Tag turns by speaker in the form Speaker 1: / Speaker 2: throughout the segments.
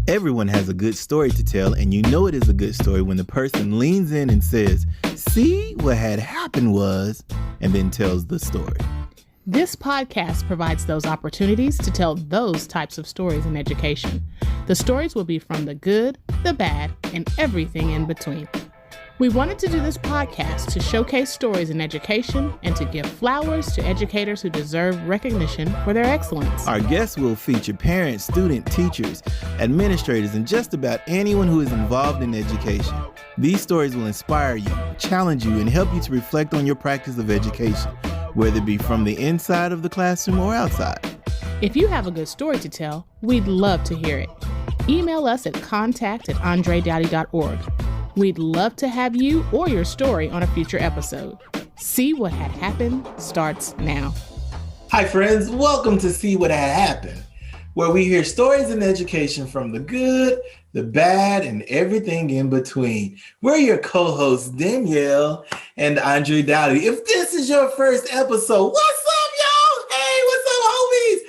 Speaker 1: Everyone has a good story to tell, and you know it is a good story when the person leans in and says, "See, what had happened was," and then tells the story.
Speaker 2: This podcast provides those opportunities to tell those types of stories in education. The stories will be from the good, the bad, and everything in between. We wanted to do this podcast to showcase stories in education and to give flowers to educators who deserve recognition for their excellence.
Speaker 1: Our guests will feature parents, students, teachers, administrators, and just about anyone who is involved in education. These stories will inspire you, challenge you, and help you to reflect on your practice of education, whether it be from the inside of the classroom or outside.
Speaker 2: If you have a good story to tell, we'd love to hear it. Email us at contact@andredoughty.org. We'd love to have you or your story on a future episode. See What Had Happened starts now.
Speaker 1: Hi friends, welcome to See What Had Happened, where we hear stories in education from the good, the bad, and everything in between. We're your co-hosts, Danielle and Andre Daughty. If this is your first episode, what's up, y'all? Hey, what's up, homies?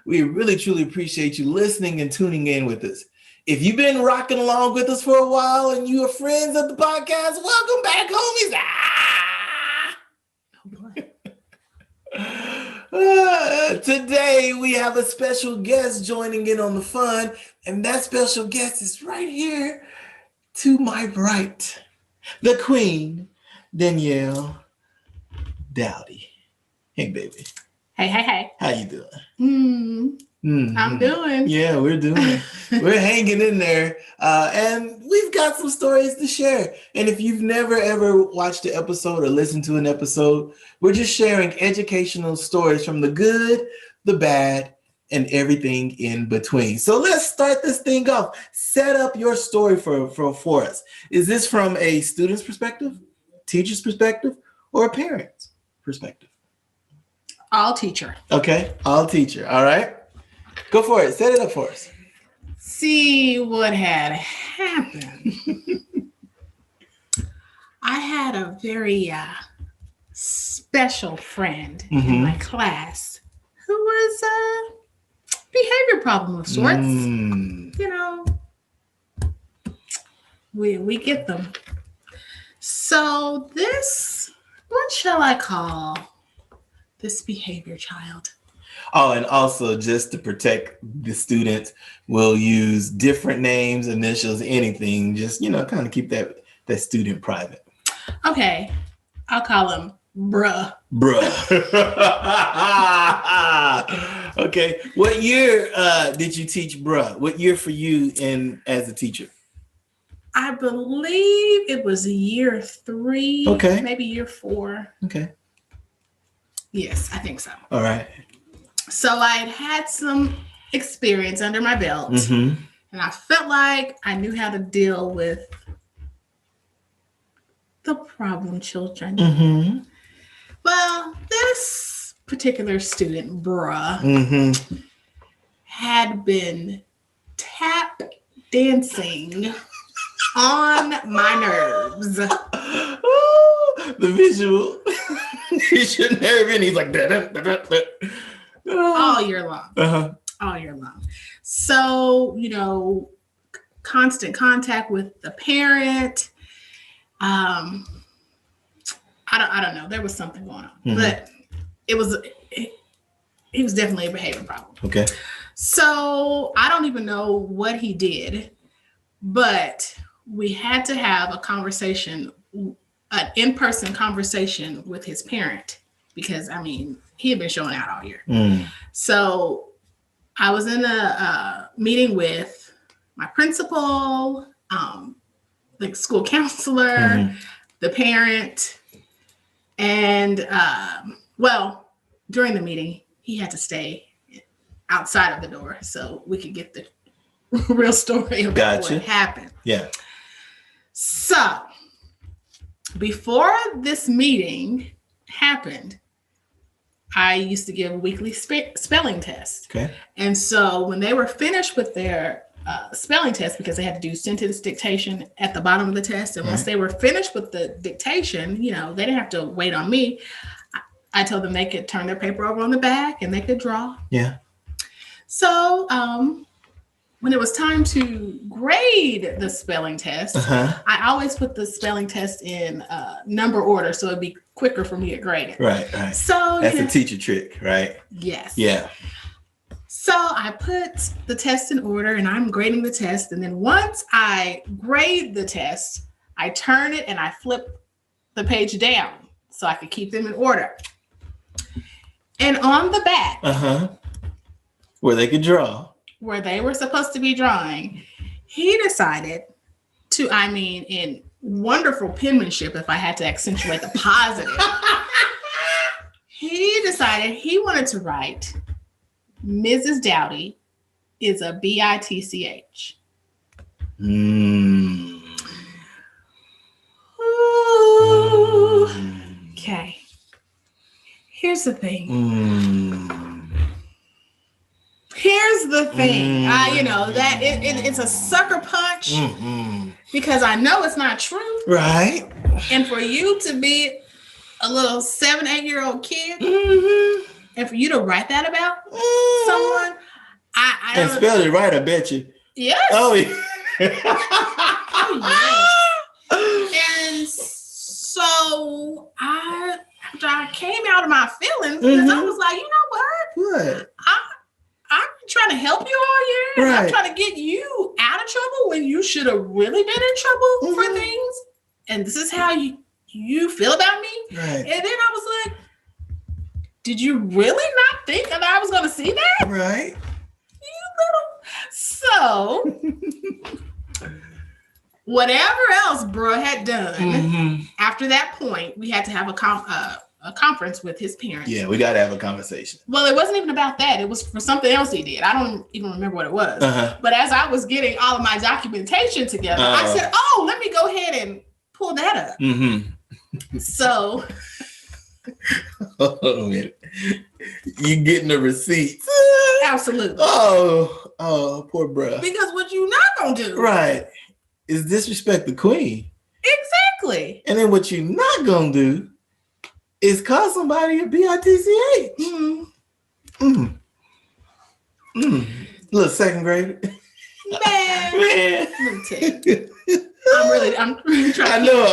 Speaker 1: We really, truly appreciate you listening and tuning in with us. If you've been rocking along with us for a while and you are friends of the podcast, welcome back, homies. Today, we have a special guest joining in on the fun, and that special guest is right here to my right, the Queen, Danielle Daughty. Hey, baby.
Speaker 2: Hey.
Speaker 1: How you doing?
Speaker 2: I'm doing.
Speaker 1: Yeah, we're doing. We're hanging in there, and we've got some stories to share. And if you've never ever watched an episode or listened to an episode, we're just sharing educational stories from the good, the bad, and everything in between. So let's start this thing off. Set up your story for us. Is this from a student's perspective, teacher's perspective, or a parent's perspective?
Speaker 2: All teacher.
Speaker 1: Okay, all teacher. All right. Go for it. Set it up for us.
Speaker 2: See what had happened. I had a very special friend in my class who was a behavior problem of sorts. You know, we get them. So this, what shall I call this behavior child?
Speaker 1: Oh, and also just to protect the students, we'll use different names, initials, anything. Just, kind of keep that student private.
Speaker 2: Okay. I'll call him Bruh.
Speaker 1: Okay. What year did you teach Bruh? What year for you as a teacher?
Speaker 2: I believe it was year 3.
Speaker 1: Okay.
Speaker 2: Maybe year 4.
Speaker 1: Okay.
Speaker 2: Yes, I think so.
Speaker 1: All right.
Speaker 2: So I had some experience under my belt, and I felt like I knew how to deal with the problem children. Well, this particular student, Bruh, had been tap dancing on my nerves.
Speaker 1: Oh, the visual. He's your nerve, and he's like
Speaker 2: all year long. All year long. So, constant contact with the parent. I don't know. There was something going on, but he was definitely a behavior problem.
Speaker 1: Okay.
Speaker 2: So I don't even know what he did, but we had to have a conversation, an in-person conversation with his parent, because he had been showing out all year. So I was in a meeting with my principal, the school counselor, the parent, and during the meeting, he had to stay outside of the door so we could get the real story about what happened.
Speaker 1: Yeah.
Speaker 2: So before this meeting happened, I used to give weekly spelling tests.
Speaker 1: Okay.
Speaker 2: And so when they were finished with their spelling test, because they had to do sentence dictation at the bottom of the test, and once they were finished with the dictation, they didn't have to wait on me. I told them they could turn their paper over on the back and they could draw.
Speaker 1: Yeah.
Speaker 2: So when it was time to grade the spelling test, I always put the spelling test in number order so it'd be quicker for me to grade it.
Speaker 1: Right.
Speaker 2: So
Speaker 1: that's a teacher trick, right?
Speaker 2: Yes.
Speaker 1: Yeah.
Speaker 2: So I put the test in order and I'm grading the test. And then once I grade the test, I turn it and I flip the page down so I could keep them in order. And on the back,
Speaker 1: where they could draw,
Speaker 2: where they were supposed to be drawing, he decided to, in wonderful penmanship, if I had to accentuate the positive, he decided he wanted to write Mrs. Daughty is a bitch. Okay. Here's the thing. That it's a sucker punch because I know it's not true.
Speaker 1: Right.
Speaker 2: And for you to be a little 7-8-year-old kid and for you to write that about someone, I
Speaker 1: and spell it right, I bet you.
Speaker 2: Yes.
Speaker 1: Oh, yeah.
Speaker 2: And so after I came out of my feelings, because I was like, you know what?
Speaker 1: What?
Speaker 2: I'm trying to help you all year.
Speaker 1: Right.
Speaker 2: I'm trying to get you out of trouble when you should have really been in trouble for things. And this is how you feel about me.
Speaker 1: Right.
Speaker 2: And then I was like, did you really not think that I was going to see that?
Speaker 1: Right.
Speaker 2: So, whatever else bro had done, after that point, we had to have a conference with his parents.
Speaker 1: Yeah, we got to have a conversation.
Speaker 2: Well, it wasn't even about that. It was for something else he did. I don't even remember what it was. But as I was getting all of my documentation together, I said, oh, let me go ahead and pull that up. So.
Speaker 1: Oh, man. You getting the receipts.
Speaker 2: Absolutely.
Speaker 1: Oh, poor bruh.
Speaker 2: Because what you not going to do.
Speaker 1: Right. Is disrespect the queen.
Speaker 2: Exactly.
Speaker 1: And then what you not going to do is call somebody a bitch. Little second grader.
Speaker 2: Man. Let me tell you. I'm trying.
Speaker 1: I know.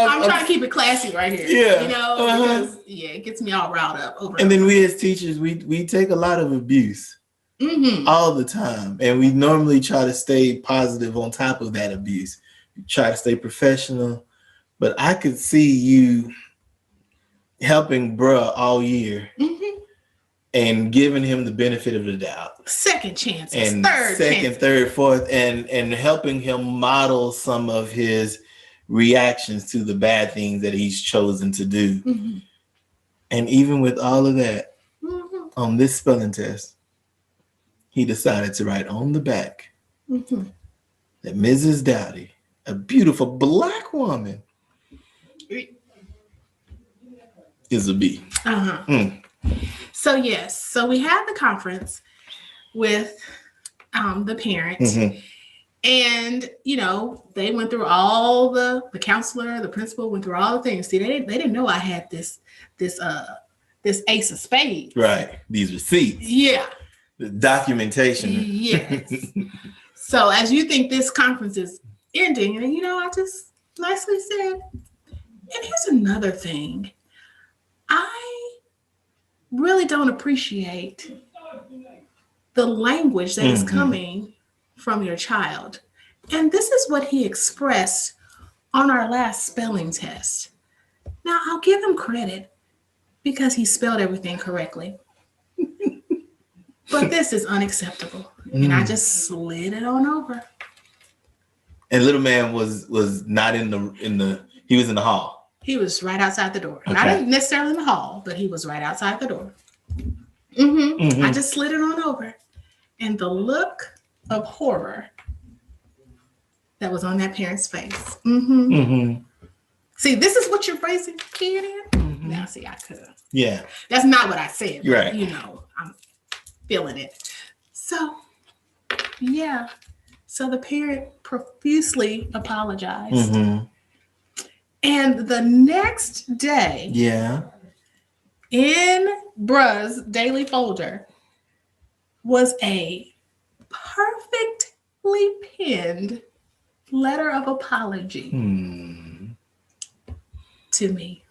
Speaker 2: I'm trying to keep it classy right here.
Speaker 1: Yeah.
Speaker 2: Because it gets me all riled up.
Speaker 1: And then we as teachers, we take a lot of abuse all the time, and we normally try to stay positive on top of that abuse. We try to stay professional, but I could see you helping bruh all year. And giving him the benefit of the doubt.
Speaker 2: Second chances,
Speaker 1: and third, fourth, and helping him model some of his reactions to the bad things that he's chosen to do. And even with all of that, on this spelling test, he decided to write on the back that Mrs. Daughty, a beautiful Black woman, is a B.
Speaker 2: So yes, so we had the conference with the parents, and they went through all the counselor, the principal went through all the things. See, they didn't know I had this ace of spades.
Speaker 1: Right, these receipts.
Speaker 2: Yeah,
Speaker 1: the documentation.
Speaker 2: Yes. So as you think this conference is ending, and I just nicely said, and here's another thing, I really don't appreciate the language that is coming from your child. And this is what he expressed on our last spelling test. Now, I'll give him credit because he spelled everything correctly. But this is unacceptable. And I just slid it on over.
Speaker 1: And little man was not in the he was in the hall.
Speaker 2: He was right outside the door.
Speaker 1: Okay.
Speaker 2: Not necessarily in the hall, but he was right outside the door. I just slid it on over. And the look of horror that was on that parent's face. See, this is what you're raising a kid in? Now, see, I could have.
Speaker 1: Yeah.
Speaker 2: That's not what I said.
Speaker 1: You're right.
Speaker 2: I'm feeling it. So, yeah. So the parent profusely apologized. And the next day, in Bruh's daily folder was a perfect penned letter of apology to me.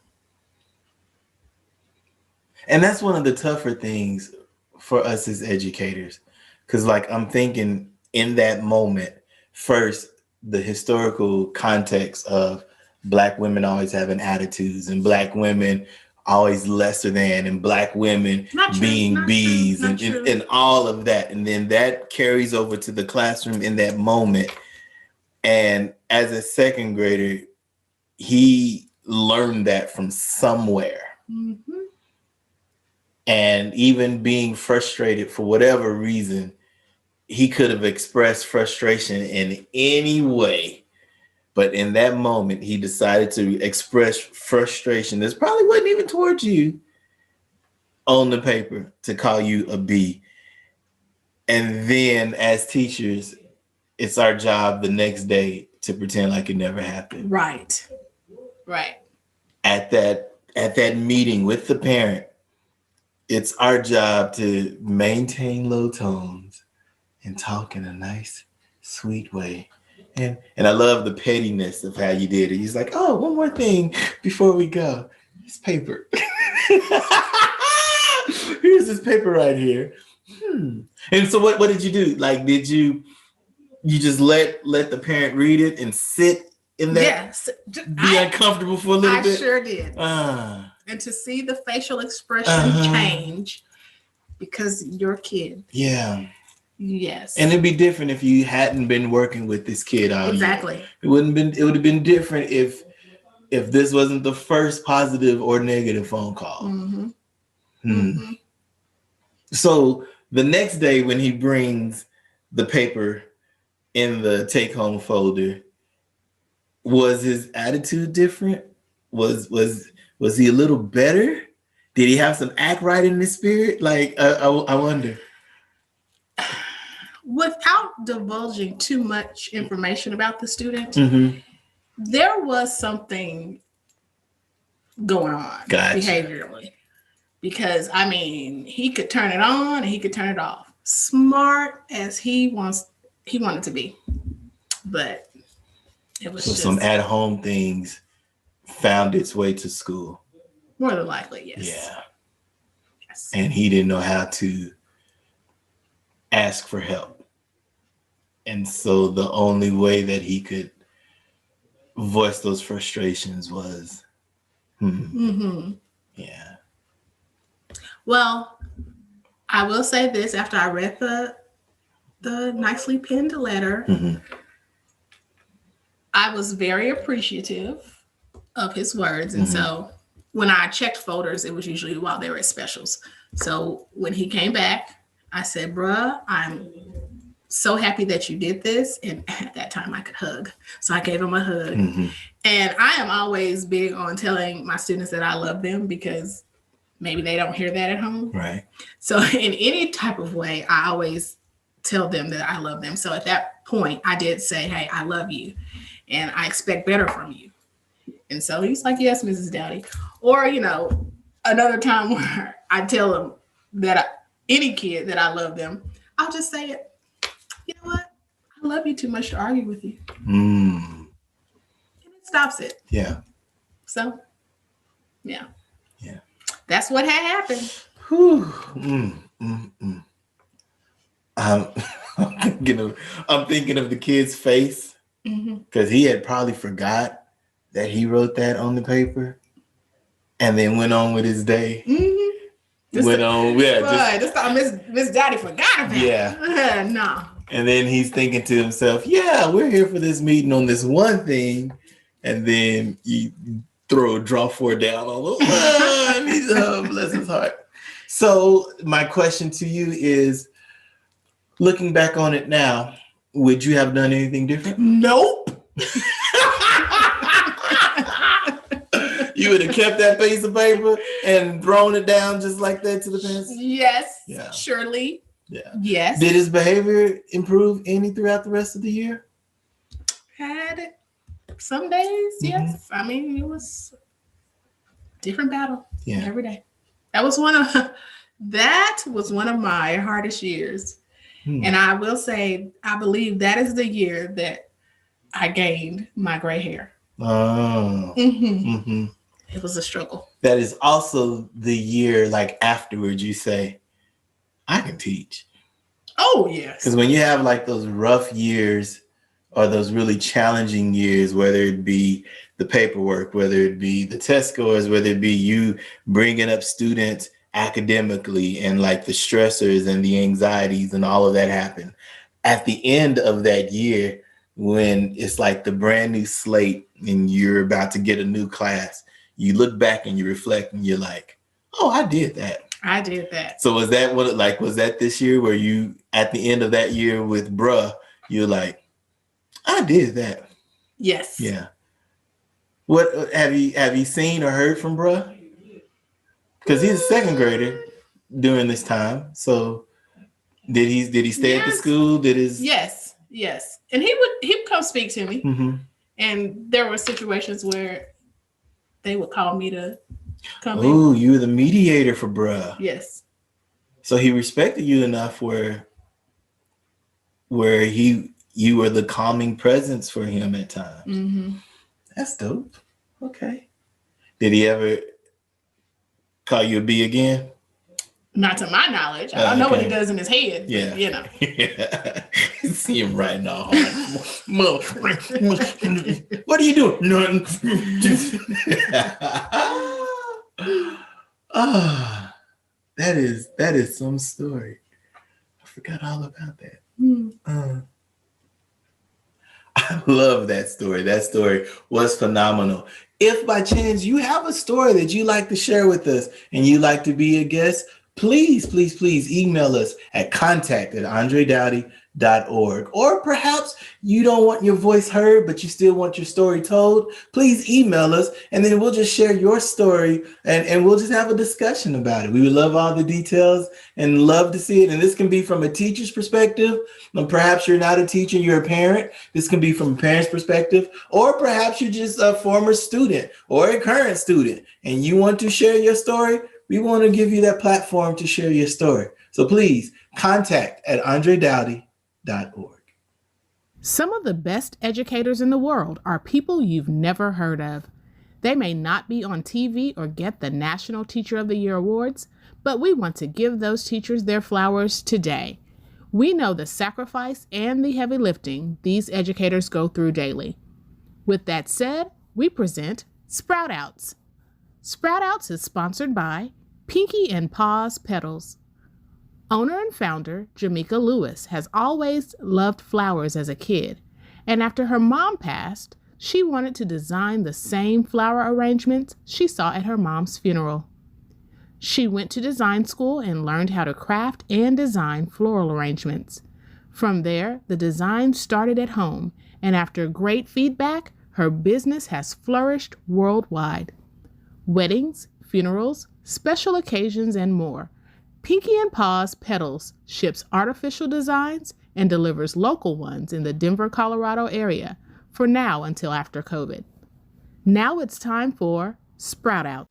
Speaker 1: And that's one of the tougher things for us as educators. Because, like, I'm thinking in that moment, first, the historical context of Black women always having attitudes and Black women always lesser than and Black women being bees and all of that. And then that carries over to the classroom in that moment. And as a second grader, he learned that from somewhere. Mm-hmm. And even being frustrated for whatever reason, he could have expressed frustration in any way. But in that moment, he decided to express frustration. This probably wasn't even towards you on the paper to call you a B. And then as teachers, it's our job the next day to pretend like it never happened.
Speaker 2: Right.
Speaker 1: At that meeting with the parent, it's our job to maintain low tones and talk in a nice, sweet way. And I love the pettiness of how you did it. He's like, oh, one more thing before we go. This paper. Here's this paper right here. And so what did you do? Like, did you just let the parent read it and sit in that?
Speaker 2: Yes.
Speaker 1: Be uncomfortable for a little bit?
Speaker 2: I sure did. And to see the facial expression change because your kid.
Speaker 1: Yeah.
Speaker 2: Yes.
Speaker 1: And it'd be different if you hadn't been working with this kid all
Speaker 2: exactly.
Speaker 1: year. It would have been different if this wasn't the first positive or negative phone call. Mm-hmm. Mm-hmm. So the next day when he brings the paper in the take-home folder, was his attitude different? Was he a little better? Did he have some act right in his spirit? Like, I wonder.
Speaker 2: Without divulging too much information about the student, there was something going on behaviorally. Because, I mean, he could turn it on and he could turn it off. Smart as he wanted to be. But it was just
Speaker 1: some at-home things found its way to school.
Speaker 2: More than likely, yes.
Speaker 1: Yeah. Yes. And he didn't know how to ask for help. And so the only way that he could voice those frustrations was, yeah.
Speaker 2: Well, I will say this, after I read the nicely penned letter, I was very appreciative of his words. And so when I checked folders, it was usually while they were at specials. So when he came back, I said, bruh, I'm so happy that you did this. And at that time I could hug. So I gave him a hug. And I am always big on telling my students that I love them because maybe they don't hear that at home.
Speaker 1: Right.
Speaker 2: So in any type of way, I always tell them that I love them. So at that point I did say, hey, I love you and I expect better from you. And so he's like, yes, Mrs. Doughty. Or, another time where I tell him that any kid that I love them, I'll just say it. You know what? I love you too much to argue with you. And it stops it.
Speaker 1: Yeah.
Speaker 2: So, yeah.
Speaker 1: Yeah.
Speaker 2: That's what had happened.
Speaker 1: I'm thinking of the kid's face because he had probably forgot that he wrote that on the paper and then went on with his day.
Speaker 2: This time Miss Doughty forgot about it.
Speaker 1: Yeah.
Speaker 2: No.
Speaker 1: And then he's thinking to himself, yeah, we're here for this meeting on this one thing. And then you throw a draw four down on him. And he's, bless his heart. So my question to you is, looking back on it now, would you have done anything different?
Speaker 2: Nope.
Speaker 1: You would have kept that piece of paper and thrown it down just like that to the fence?
Speaker 2: Yes, surely.
Speaker 1: Yeah.
Speaker 2: Yes.
Speaker 1: Did his behavior improve any throughout the rest of the year?
Speaker 2: Had some days, yes. I mean, it was a different battle every day. That was one of my hardest years. And I will say, I believe that is the year that I gained my gray hair.
Speaker 1: Oh.
Speaker 2: It was a struggle.
Speaker 1: That is also the year, like afterwards, you say, I can teach.
Speaker 2: Oh, yes.
Speaker 1: Because when you have like those rough years or those really challenging years, whether it be the paperwork, whether it be the test scores, whether it be you bringing up students academically and like the stressors and the anxieties and all of that happen. At the end of that year, when it's like the brand new slate and you're about to get a new class, you look back and you reflect and you're like, oh, I did that.
Speaker 2: I did that.
Speaker 1: So was that was that this year where you, at the end of that year with bruh, you're like, I did that.
Speaker 2: Yes.
Speaker 1: Yeah. What have you seen or heard from bruh? Because he's a second grader during this time. So did he stay at the school?
Speaker 2: Yes. And he would come speak to me. Mm-hmm. And there were situations where they would call me to come in.
Speaker 1: Oh, you were the mediator for bruh.
Speaker 2: Yes.
Speaker 1: So he respected you enough where you were the calming presence for him at times. Mm-hmm. That's dope. Okay. Did he ever call you a B again?
Speaker 2: Not to my knowledge. I don't know what he does in his head.
Speaker 1: Yeah.
Speaker 2: But, you know.
Speaker 1: Yeah. See him right now. What are you doing? Nothing. That is some story. I forgot all about that. I love that story. That story was phenomenal. If by chance you have a story that you like to share with us and you like to be a guest, please email us at contact@andredoughty.org. Or perhaps you don't want your voice heard, but you still want your story told. Please email us and then we'll just share your story and we'll just have a discussion about it. We would love all the details and love to see it. And this can be from a teacher's perspective. And perhaps you're not a teacher, you're a parent. This can be from a parent's perspective. Or perhaps you're just a former student or a current student and you want to share your story. We want to give you that platform to share your story. So please contact@andredoughty.org.
Speaker 3: Some of the best educators in the world are people you've never heard of. They may not be on TV or get the National Teacher of the Year awards, but we want to give those teachers their flowers today. We know the sacrifice and the heavy lifting these educators go through daily. With that said, we present Sprout Outs. Sprout Outs is sponsored by Pinky and Paws Petals. Owner and founder Jamaica Lewis has always loved flowers as a kid, and after her mom passed, she wanted to design the same flower arrangements she saw at her mom's funeral. She went to design school and learned how to craft and design floral arrangements. From there, the design started at home, and after great feedback, her business has flourished worldwide. Weddings, funerals, special occasions, and more. Pinky and Paws Petals ships artificial designs and delivers local ones in the Denver, Colorado area for now until after COVID. Now it's time for Sprout Out.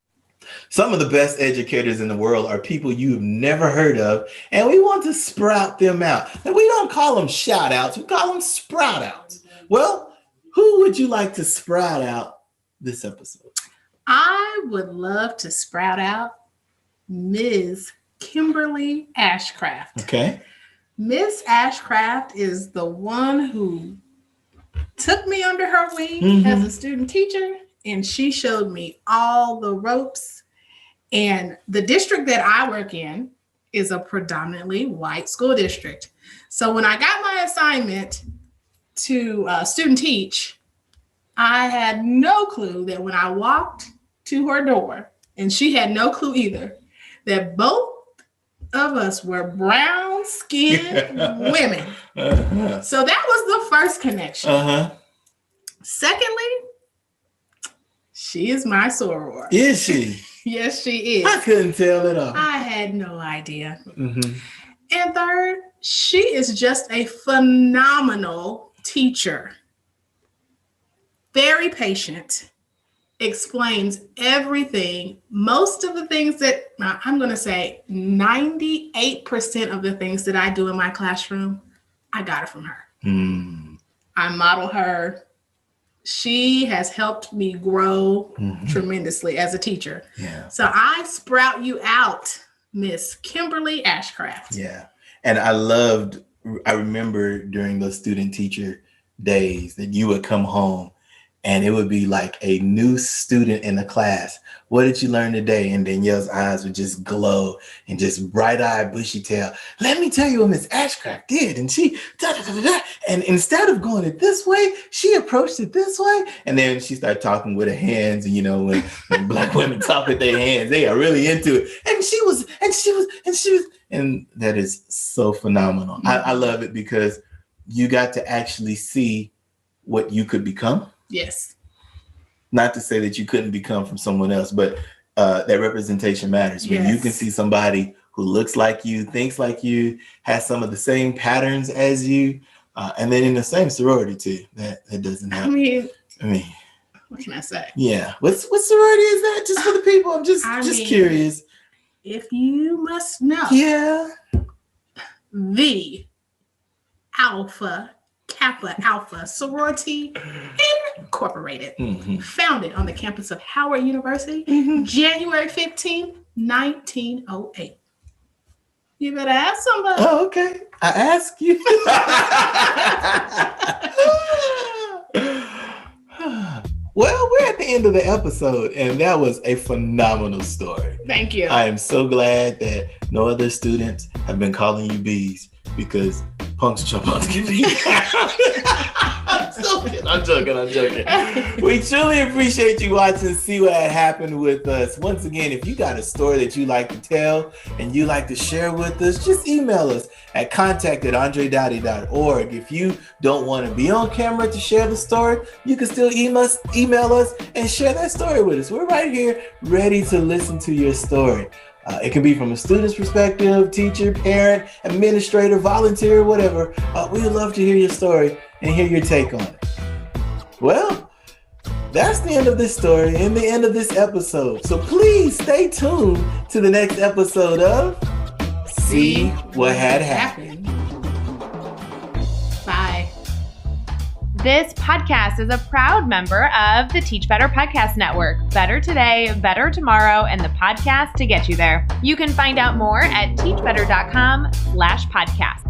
Speaker 1: Some of the best educators in the world are people you've never heard of, and we want to sprout them out. And we don't call them shout outs, we call them sprout outs. Well, who would you like to sprout out this episode?
Speaker 2: I would love to sprout out Ms. Kimberly Ashcraft.
Speaker 1: Okay.
Speaker 2: Miss Ashcraft is the one who took me under her wing as a student teacher, and she showed me all the ropes. And the district that I work in is a predominantly white school district. So when I got my assignment to student teach, I had no clue that when I walked to her door, and she had no clue either, that both of us were brown-skinned women. So that was the first connection. Secondly, she is my soror.
Speaker 1: Is she?
Speaker 2: Yes, she is.
Speaker 1: I couldn't tell at all.
Speaker 2: I had no idea. And third, she is just a phenomenal teacher. Very patient. explains everything. Most of the things that I'm going to say 98% of the things that I do in my classroom, I got it from her. I model her. She has helped me grow tremendously as a teacher.
Speaker 1: Yeah.
Speaker 2: So I sprout you out, Miss Kimberly Ashcraft.
Speaker 1: Yeah. And I remember during those student teacher days that you would come home and it would be like a new student in the class. What did you learn today? And Danielle's eyes would just glow and just bright-eyed, bushy-tail. Let me tell you what Miss Ashcraft did. And she, and instead of going it this way, she approached it this way. And then she started talking with her hands. And, you know, when Black women talk with their hands, they are really into it. And that is so phenomenal. I love it because you got to actually see what you could become.
Speaker 2: Yes.
Speaker 1: Not to say that you couldn't become from someone else, but that representation matters. When you can see somebody who looks like you, thinks like you, has some of the same patterns as you, and then in the same sorority too. That doesn't happen. I mean,
Speaker 2: what can I say?
Speaker 1: Yeah. What sorority is that? Just for the people. I'm just curious.
Speaker 2: If you must know.
Speaker 1: Yeah.
Speaker 2: The Alpha Kappa Alpha Sorority Incorporated, founded on the campus of Howard University, January 15, 1908. You better ask somebody.
Speaker 1: Oh, okay. I ask you. Well, we're at the end of the episode, and that was a phenomenal story.
Speaker 2: Thank you.
Speaker 1: I am so glad that no other students have been calling you bees because punks jump on the bees. I'm joking. We truly appreciate you watching See What Had Happened with us. Once again, if you got a story that you like to tell and you like to share with us, just email us at contact@andredoughty.org. If you don't want to be on camera to share the story, you can still email us and share that story with us. We're right here ready to listen to your story. It can be from a student's perspective, teacher, parent, administrator, volunteer, whatever. We would love to hear your story and hear your take on it. Well, that's the end of this story and the end of this episode. So please stay tuned to the next episode of See What Had Happened.
Speaker 2: Bye.
Speaker 4: This podcast is a proud member of the Teach Better Podcast Network. Better today, better tomorrow, and the podcast to get you there. You can find out more at teachbetter.com/podcast.